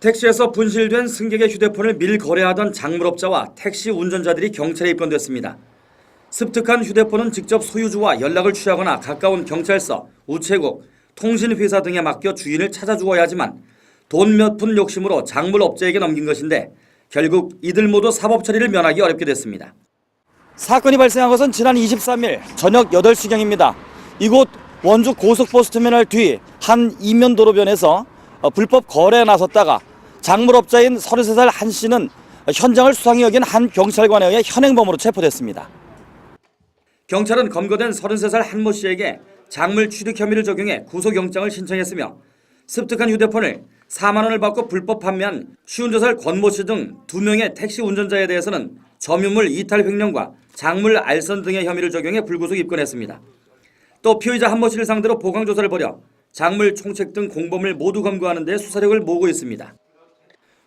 택시에서 분실된 승객의 휴대폰을 밀거래하던 장물업자와 택시 운전자들이 경찰에 입건됐습니다. 습득한 휴대폰은 직접 소유주와 연락을 취하거나 가까운 경찰서, 우체국, 통신회사 등에 맡겨 주인을 찾아주어야 하지만 돈 몇 푼 욕심으로 장물업자에게 넘긴 것인데 결국 이들 모두 사법 처리를 면하기 어렵게 됐습니다. 사건이 발생한 것은 지난 23일 저녁 8시경입니다. 이곳 원주 고속버스터미널 뒤 한 이면도로변에서 불법 거래에 나섰다가 장물업자인 33살 한 씨는 현장을 수상히 여긴 한 경찰관에 의해 현행범으로 체포됐습니다. 경찰은 검거된 33살 한모 씨에게 작물 취득 혐의를 적용해 구속영장을 신청했으며 습득한 휴대폰을 4만 원을 받고 불법 판매한 52살 권모 씨 등 2명의 택시 운전자에 대해서는 점유물 이탈 횡령과 작물 알선 등의 혐의를 적용해 불구속 입건했습니다. 또 피의자 한모 씨를 상대로 보강조사를 벌여 작물 총책 등 공범을 모두 검거하는 데 수사력을 모으고 있습니다.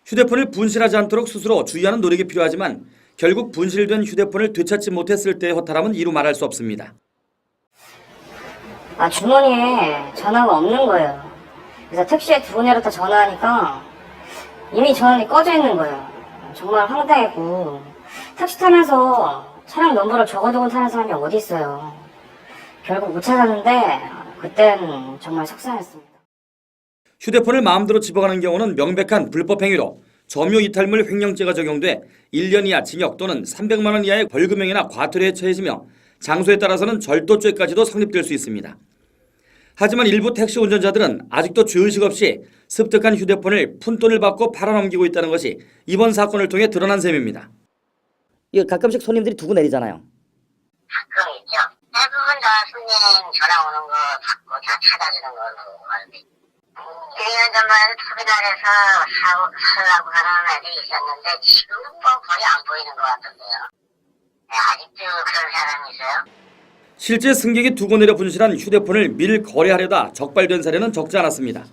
휴대폰을 분실하지 않도록 스스로 주의하는 노력이 필요하지만 결국 분실된 휴대폰을 되찾지 못했을 때의 허탈함은 이루 말할 수 없습니다. 주머니에 전화가 없는 거예요. 그래서 택시에 2번 열었다 전화하니까 이미 전원이 꺼져 있는 거예요. 정말 황당했고 택시 타면서 차량 넘버를 적어두고 타는 사람이 어디 있어요. 결국 못 찾았는데 그때는 정말 속상했습니다. 휴대폰을 마음대로 집어가는 경우는 명백한 불법 행위로 점유 이탈물 횡령죄가 적용돼 1년 이하 징역 또는 300만 원 이하의 벌금형이나 과태료에 처해지며 장소에 따라서는 절도죄까지도 성립될 수 있습니다. 하지만 일부 택시 운전자들은 아직도 죄의식 없이 습득한 휴대폰을 푼돈을 받고 팔아넘기고 있다는 것이 이번 사건을 통해 드러난 셈입니다. 이거 가끔씩 손님들이 두고 내리잖아요. 가끔 있죠. 대부분 다 손님 전화 오는 거 받고 다 찾아주는 걸로 알고 있어요. 1년 전만 해도 터미널에서 사려고 하는 애들이 있었는데 지금은 뭐 거의 안 보이는 것 같던데요. 아직도 그런 사람이 있어요? 실제 승객이 두고 내려 분실한 휴대폰을 밀 거래하려다 적발된 사례는 적지 않았습니다.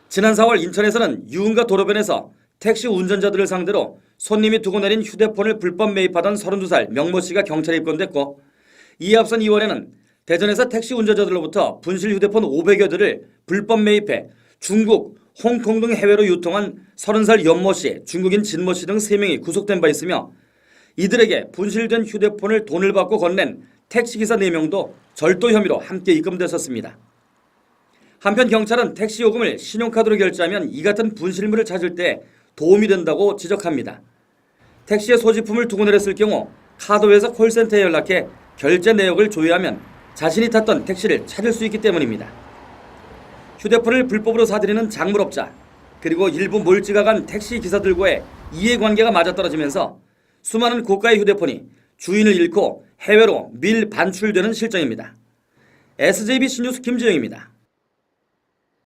지난 4월 인천에서는 유흥가 도로변에서 택시 운전자들을 상대로 손님이 두고 내린 휴대폰을 불법 매입하던 32살 명모 씨가 경찰에 입건됐고, 이에 앞선 2월에는 대전에서 택시 운전자들로부터 분실 휴대폰 500여 대를 불법 매입해 중국, 홍콩 등 해외로 유통한 30살 연모 씨, 중국인 진모 씨 등 3명이 구속된 바 있으며 이들에게 분실된 휴대폰을 돈을 받고 건넨 택시기사 4명도 절도 혐의로 함께 입건됐었습니다. 한편 경찰은 택시 요금을 신용카드로 결제하면 이 같은 분실물을 찾을 때 도움이 된다고 지적합니다. 택시의 소지품을 두고 내렸을 경우 카드회사 콜센터에 연락해 결제 내역을 조회하면 자신이 탔던 택시를 찾을 수 있기 때문입니다. 휴대폰을 불법으로 사들이는 장물업자, 그리고 일부 몰지가 간 택시 기사들과의 이해관계가 맞아떨어지면서 수많은 고가의 휴대폰이 주인을 잃고 해외로 밀 반출되는 실정입니다. SJBC 뉴스 김재영입니다.